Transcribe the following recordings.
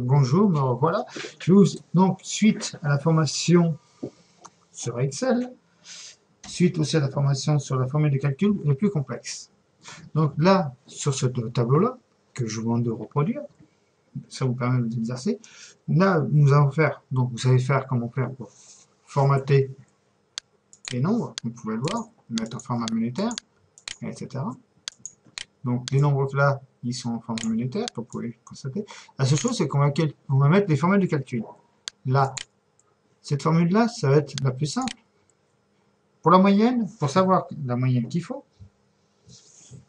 Bonjour, me revoilà. Donc, suite à la formation sur Excel, suite aussi à la formation sur la formule de calcul les plus complexes. Donc là, sur ce tableau-là, que je vous demande de reproduire, ça vous permet d'exercer. Là, nous allons faire, donc vous savez faire comment faire pour formater les nombres, vous pouvez le voir, mettre en format monétaire, etc. Donc les nombres là, ils sont en format monétaire, comme vous pouvez constater. La seule chose, c'est qu'on va mettre les formules de calcul. Là, cette formule-là, ça va être la plus simple. Pour la moyenne, pour savoir la moyenne qu'il faut,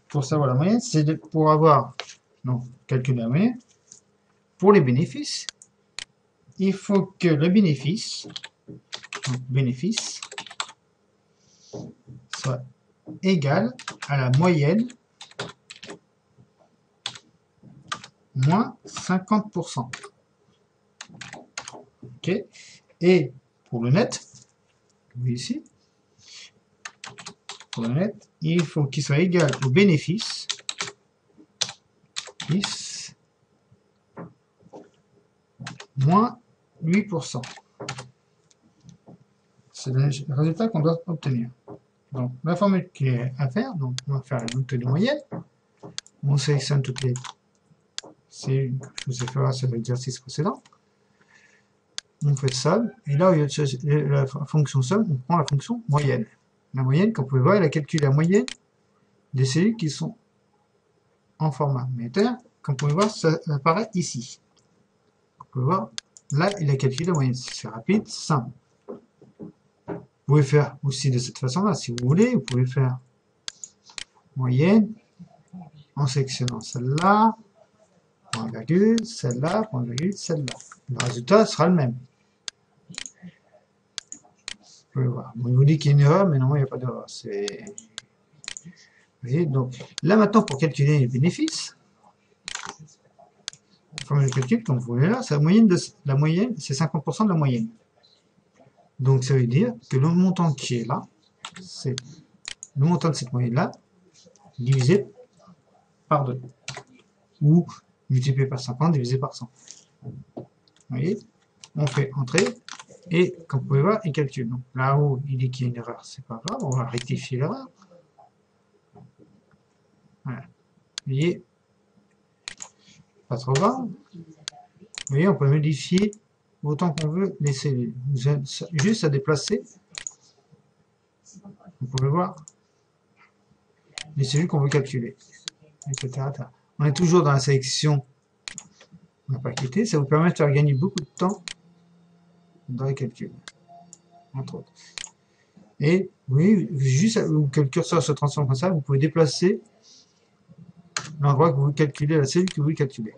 pour savoir la moyenne, c'est pour avoir, donc, calculer la moyenne. Pour les bénéfices, il faut que le bénéfice, donc bénéfice, soit égal à la moyenne moins 50%. Ok. Et pour le net, vous voyez ici, pour le net, il faut qu'il soit égal au bénéfice plus moins 8%. C'est le résultat qu'on doit obtenir. Donc, la formule qui est à faire, donc on va faire la montée de moyenne. On sélectionne toutes les cellules que je vous ai fait sur l'exercice précédent. On fait somme, et là, au lieu de la fonction somme, on prend la fonction moyenne. La moyenne, comme vous pouvez voir, il a calculé la moyenne des cellules qui sont en format monétaire. Comme vous pouvez voir, ça apparaît ici. Vous pouvez voir, là, il a calculé la moyenne. C'est rapide, simple. Vous pouvez faire aussi de cette façon-là, si vous voulez. Vous pouvez faire moyenne en sélectionnant celle-là, point virgule, celle-là, point virgule, celle-là. Le résultat sera le même. Vous pouvez voir. Bon, il vous dit qu'il y a une erreur, mais non, il n'y a pas d'erreur. Vous voyez, donc là maintenant, pour calculer les bénéfices, la formule de calcul, comme vous voyez là, c'est la moyenne, c'est 50% de la moyenne. Donc ça veut dire que le montant qui est là, c'est le montant de cette moyenne-là, divisé par 2. Ou multiplié par 50, divisé par 100. Vous voyez, on fait entrer, et comme vous pouvez voir, il calcule. Donc là-haut, il dit qu'il y a une erreur, c'est pas grave, on va rectifier l'erreur. Voilà. Vous voyez, pas trop grave. Vous voyez, on peut modifier autant qu'on veut les cellules. Juste à déplacer. Vous pouvez voir les cellules qu'on veut calculer, etc. On est toujours dans la sélection. On n'a pas quitté. Ça vous permet de faire gagner beaucoup de temps dans les calculs, entre autres. Et oui, juste que le curseur se transforme comme ça, vous pouvez déplacer l'endroit que vous calculez, la cellule que vous calculez.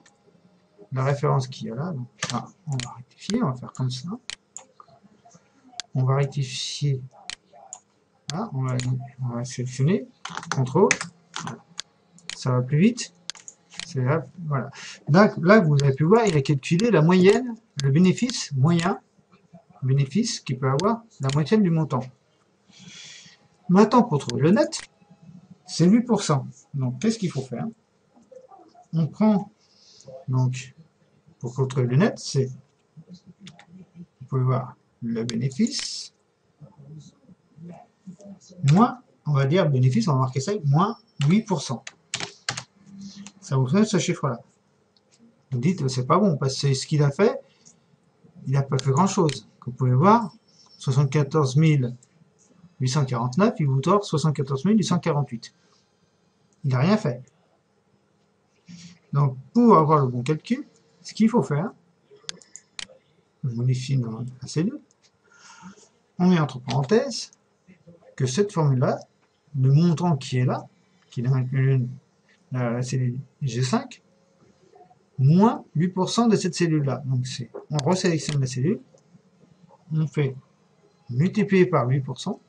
La référence qu'il y a là, donc, on va rectifier, on va faire comme ça. On va rectifier. Là, on va sélectionner, contrôle. Ça va plus vite. Là, voilà. Là, vous avez pu voir, il a calculé la moyenne, le bénéfice moyen, bénéfice qui peut avoir la moitié du montant. Maintenant, pour trouver le net, c'est 8%. Donc, qu'est-ce qu'il faut faire? On prend, donc, pour trouver le net, c'est, vous pouvez voir, le bénéfice, moins, on va dire bénéfice, on va marquer ça, moins 8%. Ça vous fait ce chiffre-là. Vous dites, c'est pas bon, parce que ce qu'il a fait, il n'a pas fait grand-chose. Vous pouvez voir, 74 849, il vous tord 74 848. Il n'a rien fait. Donc, pour avoir le bon calcul, ce qu'il faut faire, on modifie la cellule, on met entre parenthèses que cette formule-là, le montant qui est là, qui est dans la cellule G5, moins 8% de cette cellule-là. Donc, on resélectionne la cellule, on fait multiplier par 8%, on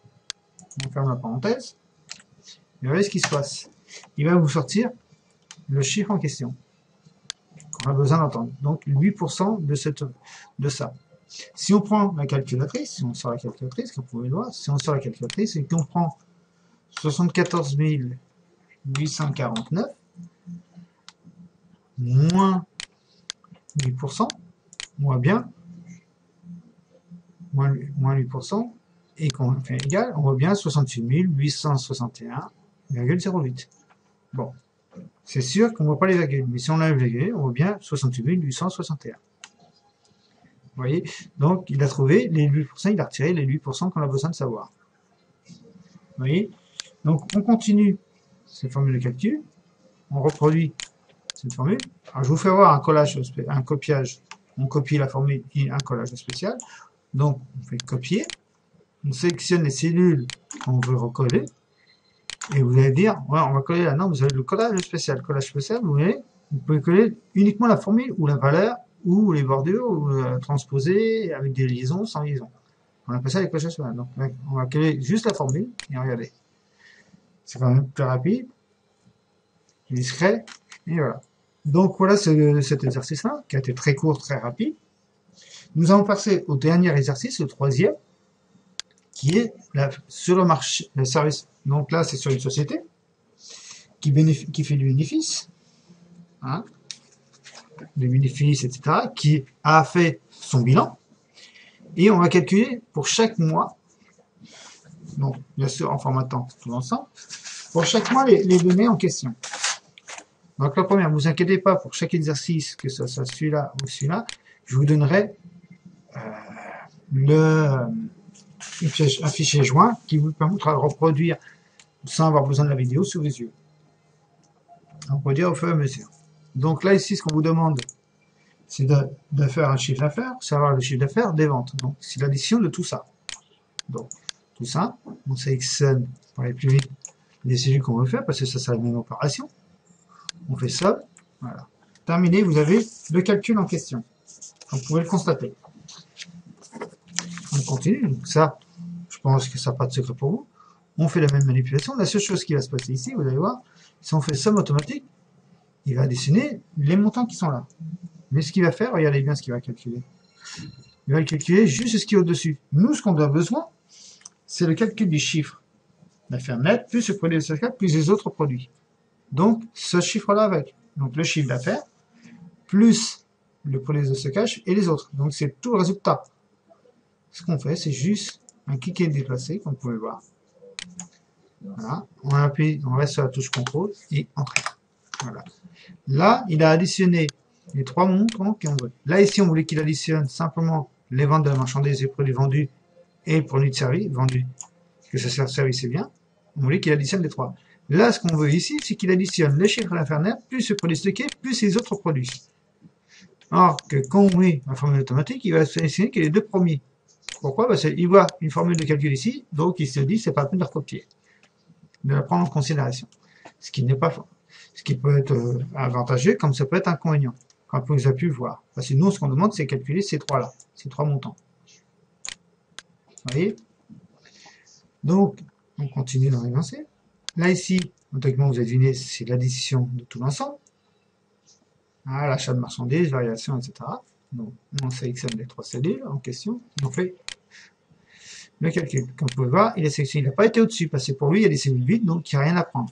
ferme la parenthèse, et voyez ce qui se passe. Il va vous sortir le chiffre en question qu'on a besoin d'entendre. Donc 8% de ça. Si on prend la calculatrice, si on sort la calculatrice, comme vous pouvez le voir, si on sort la calculatrice et qu'on prend 74 849 moins 8%, moins bien, moins 8%, et qu'on fait égal, on voit bien 68 861,08. Bon, c'est sûr qu'on ne voit pas les virgules, mais si on enlève les virgules, on voit bien 68 861. Vous voyez? Donc, il a trouvé les 8%, il a retiré les 8% qu'on a besoin de savoir. Vous voyez? Donc, on continue cette formule de calcul, on reproduit cette formule. Alors, je vous fais voir un collage, un copiage. On copie la formule et un collage spécial. Donc, on fait copier. On sélectionne les cellules qu'on veut recoller. Et vous allez dire, ouais, on va coller là. Non, vous avez le collage spécial. Collage spécial, vous voyez, vous pouvez coller uniquement la formule ou la valeur ou les bordures ou transposer avec des liaisons, sans liaison. On appelle ça les collages spéciaux. Donc, on va coller juste la formule et regardez. C'est quand même plus rapide, discret, et voilà. Donc voilà cet exercice-là, qui a été très court, très rapide. Nous allons passer au dernier exercice, le troisième, qui est sur le marché, le service. Donc là, c'est sur une société qui fait du bénéfice, hein, des bénéfices, etc., qui a fait son bilan, et on va calculer pour chaque mois, donc bien sûr en formatant tout l'ensemble, pour chaque mois les données en question. Donc la première, ne vous inquiétez pas pour chaque exercice, que ce soit celui-là ou celui-là, je vous donnerai un fichier joint qui vous permettra de reproduire sans avoir besoin de la vidéo sous les yeux. On peut dire au fur et à mesure. Donc là ici, ce qu'on vous demande, c'est de faire un chiffre d'affaires, savoir le chiffre d'affaires des ventes. Donc c'est l'addition de tout ça. Donc tout ça, on sélectionne pour aller plus vite les cellules qu'on veut faire parce que ça c'est la même opération. On fait ça, voilà. Terminé, vous avez le calcul en question. Vous pouvez le constater. On continue, donc ça, je pense que ça n'a pas de secret pour vous. On fait la même manipulation. La seule chose qui va se passer ici, vous allez voir, si on fait somme automatique, il va additionner les montants qui sont là. Mais ce qu'il va faire, regardez bien ce qu'il va calculer. Il va calculer juste ce qui est au-dessus. Nous, ce qu'on a besoin, c'est le calcul du chiffre d'affaires net, plus le produit de stockage, plus les autres produits. Donc, ce chiffre-là avec. Donc, le chiffre d'affaires, plus le produit de stockage et les autres. Donc, c'est tout le résultat. Ce qu'on fait, c'est juste un cliquer déplacé, comme vous pouvez voir. Voilà. On appuie, on reste sur la touche contrôle et entrée. Voilà. Là, il a additionné les trois montants qu'on veut. Là, ici, on voulait qu'il additionne simplement les ventes de la marchandise et produits vendus et produits de service vendus. Que ça sert service, c'est bien. On voulait qu'il additionne les trois. Là, ce qu'on veut ici, c'est qu'il additionne les chiffres d'affaires net, plus le produit stocké, plus les autres produits. Alors que quand on met la formule automatique, il va sélectionner que les deux premiers. Pourquoi? Parce qu'il voit une formule de calcul ici, donc il se dit c'est pas la peine de recopier, de la prendre en considération. Ce qui n'est pas fort. Ce qui peut être avantageux, comme ça peut être inconvénient, comme vous avez pu le voir. Parce que nous, ce qu'on demande, c'est calculer ces trois-là, ces trois montants. Vous voyez? Donc, on continue dans l'énoncé. Là, ici, automatiquement, vous avez deviné, c'est l'addition de tout l'ensemble. Ah, l'achat de marchandises, variation, etc. Donc, on sélectionne les trois cellules en question. On fait le calcul. Comme vous pouvez voir, il est sélectionné. Il n'a pas été au-dessus, parce que pour lui, il y a des cellules vides, donc il n'y a rien à prendre,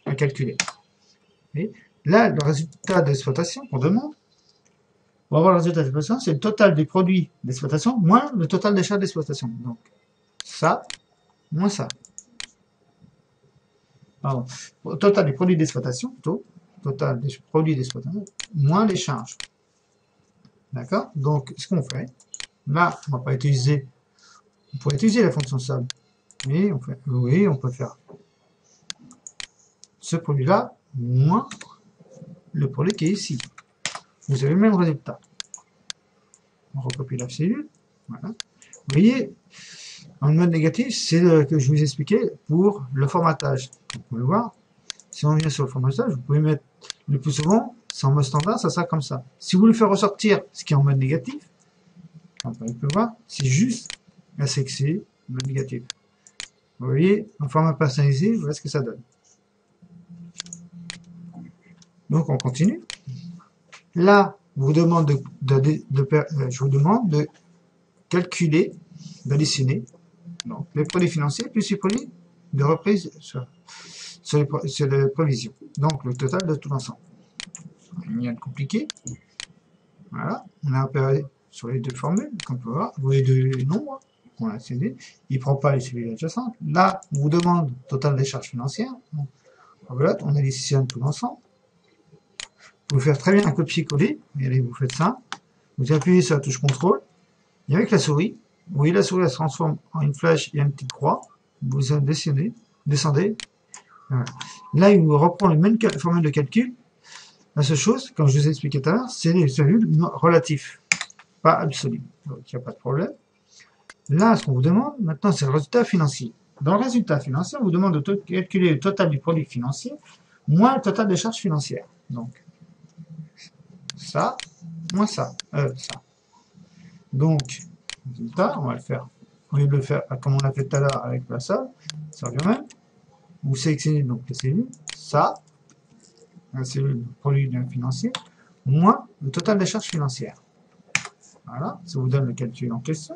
à calculer. Et là, le résultat d'exploitation qu'on demande, on va voir le résultat d'exploitation, c'est le total des produits d'exploitation moins le total des charges d'exploitation. Donc, ça, moins ça. Pardon. Au total des produits d'exploitation, plutôt, total des produits d'exploitation, moins les charges. D'accord? Donc, ce qu'on fait, là, on va pas utiliser, on pourrait utiliser la fonction somme, mais on fait, oui, on peut faire ce produit-là moins le produit qui est ici. Vous avez le même résultat. On recopie la cellule. Voilà. Vous voyez, en mode négatif, c'est ce que je vous expliquais pour le formatage. Vous pouvez le voir. Si on vient sur le formatage, vous pouvez mettre le plus souvent, c'est en mode standard, ça sera comme ça. Si vous voulez faire ressortir ce qui est en mode négatif, comme vous pouvez voir, c'est juste la section mode négatif. Vous voyez, en format personnalisé, voilà ce que ça donne. Donc on continue. Là, je vous demande je vous demande de calculer, d'additionner les produits financiers plus les produits de reprise sur les prévisions. Donc le total de tout l'ensemble. Rien de compliqué. Voilà, on a opéré sur les deux formules, comme on peut voir, vous voyez deux nombres qu'on a accédé, il ne prend pas les cellules adjacentes. Là, on vous demande total des charges financières. Donc, voilà, on additionne tout l'ensemble. Vous pouvez faire très bien un copier-coller, et allez, vous faites ça. Vous appuyez sur la touche contrôle, et avec la souris, vous voyez la souris elle se transforme en une flèche et une petite croix. Vous descendez. Voilà. Là, il vous reprend les mêmes formules de calcul. La seule chose, comme je vous ai expliqué tout à l'heure, c'est les cellules relatifs, pas absolus. Donc, il n'y a pas de problème. Là, ce qu'on vous demande maintenant, c'est le résultat financier. Dans le résultat financier, on vous demande de calculer le total du produit financier moins le total des charges financières. Donc, ça, moins ça, ça. Donc, résultat, on va le faire. Au lieu de le faire comme on l'a fait tout à l'heure avec la somme, ça revient même. Vous sélectionnez donc les cellules, ça, la cellule produit financier, moins le total des charges financières. Voilà, ça vous donne le calcul en question.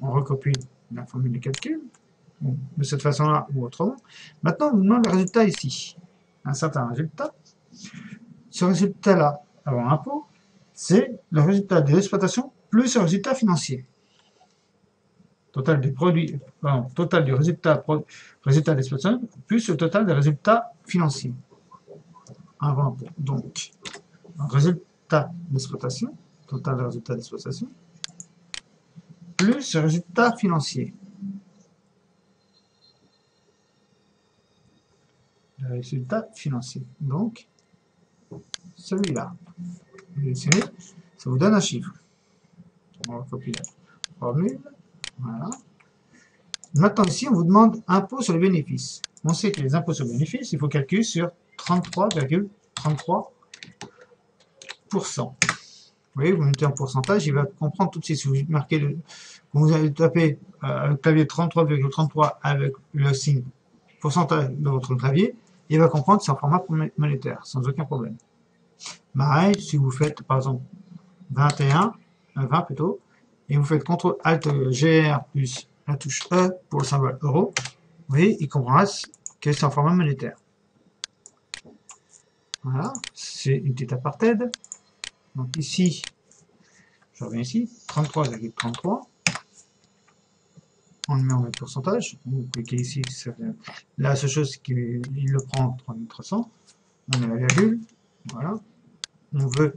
On recopie la formule de calcul, bon, de cette façon-là ou autrement. Maintenant, on vous demande le résultat ici. Un certain résultat. Ce résultat-là, avant impôt, c'est le résultat de l'exploitation plus le résultat financier. Total du produit, total du résultat d'exploitation plus le total des résultats financiers. Avant impôt. Donc, résultat d'exploitation, total des résultats d'exploitation, plus le résultat financier. Le résultat financier. Donc, celui-là. Ça vous donne un chiffre. On va copier la formule. Voilà. Maintenant, ici, on vous demande impôt sur les bénéfices. On sait que les impôts sur les bénéfices, il faut calculer sur 33,33%. Vous voyez, vous mettez en pourcentage, il va comprendre tout de suite. Si vous marquez vous allez taper le clavier 33,33 avec le signe pourcentage de votre clavier, il va comprendre que c'est en format monétaire, sans aucun problème. Pareil, si vous faites, par exemple, 20 plutôt, et vous faites CTRL ALT GR plus la touche E pour le symbole euro, vous voyez, il comprendra que c'est en format monétaire. Voilà, c'est une petite apartheid. Donc ici, je reviens ici, 33,33. On le met en mode pourcentage. Vous cliquez ici. La seule chose, c'est qu'il le prend 3300. On met la virgule. Voilà. On veut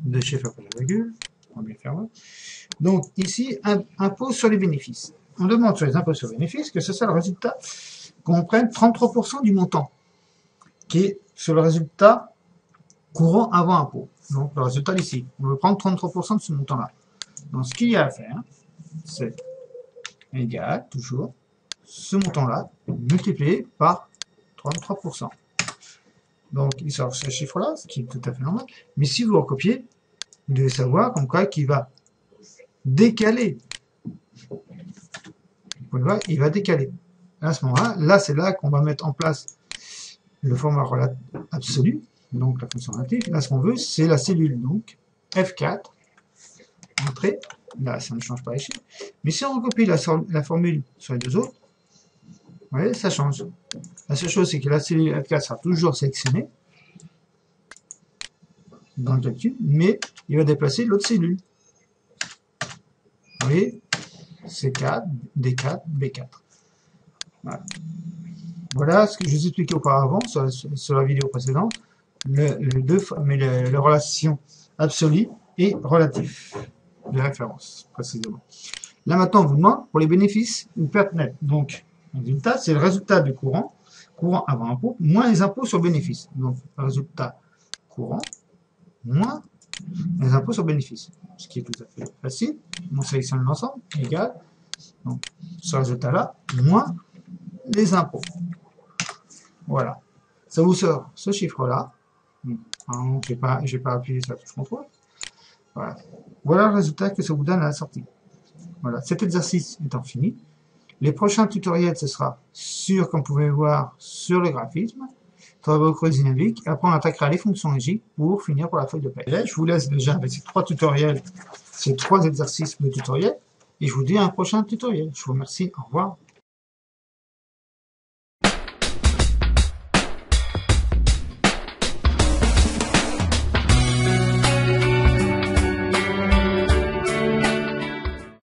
deux chiffres après la virgule. On va bien faire là. Donc ici, impôt sur les bénéfices. On demande sur les impôts sur les bénéfices que ce soit le résultat qu'on prenne 33% du montant qui est sur le résultat courant avant impôt. Donc le résultat ici, on veut prendre 33% de ce montant-là. Donc ce qu'il y a à faire, c'est égal, toujours, ce montant-là multiplié par 33%. Donc il sort ce chiffre-là, ce qui est tout à fait normal. Mais si vous recopiez, vous devez savoir comme quoi qu'il va décaler. Vous pouvez voir, il va décaler. À ce moment-là, là c'est là qu'on va mettre en place le format absolu. Donc la fonction relative, là ce qu'on veut, c'est la cellule, donc F4, entrée, là ça ne change pas les chiffres, mais si on recopie la formule sur les deux autres, vous voyez, ça change. La seule chose, c'est que la cellule F4 sera toujours sélectionnée dans le calcul, mais il va déplacer l'autre cellule. Vous voyez, C4, D4, B4. Voilà. Voilà ce que je vous expliquais auparavant sur la vidéo précédente. Les relations absolues et relatives de référence, précisément. Là, maintenant, on vous demande pour les bénéfices une perte nette. Donc, le résultat, c'est le résultat du courant avant impôt, moins les impôts sur bénéfices. Donc, le résultat courant, moins les impôts sur bénéfices. Ce qui est tout à fait facile. On sélectionne l'ensemble, égal. Donc, ce résultat-là, moins les impôts. Voilà. Ça vous sort ce chiffre-là. Je n'ai pas appuyé sur la touche contrôle. Voilà. Voilà le résultat que ça vous donne à la sortie. Voilà. Cet exercice étant fini, les prochains tutoriels, ce sera sur, comme vous pouvez voir, sur le graphisme, travaux creux dynamiques, et après on attaquera les fonctions logiques pour finir pour la feuille de paie. Là, je vous laisse déjà avec ces trois tutoriels, ces trois exercices de tutoriel, et je vous dis à un prochain tutoriel. Je vous remercie. Au revoir.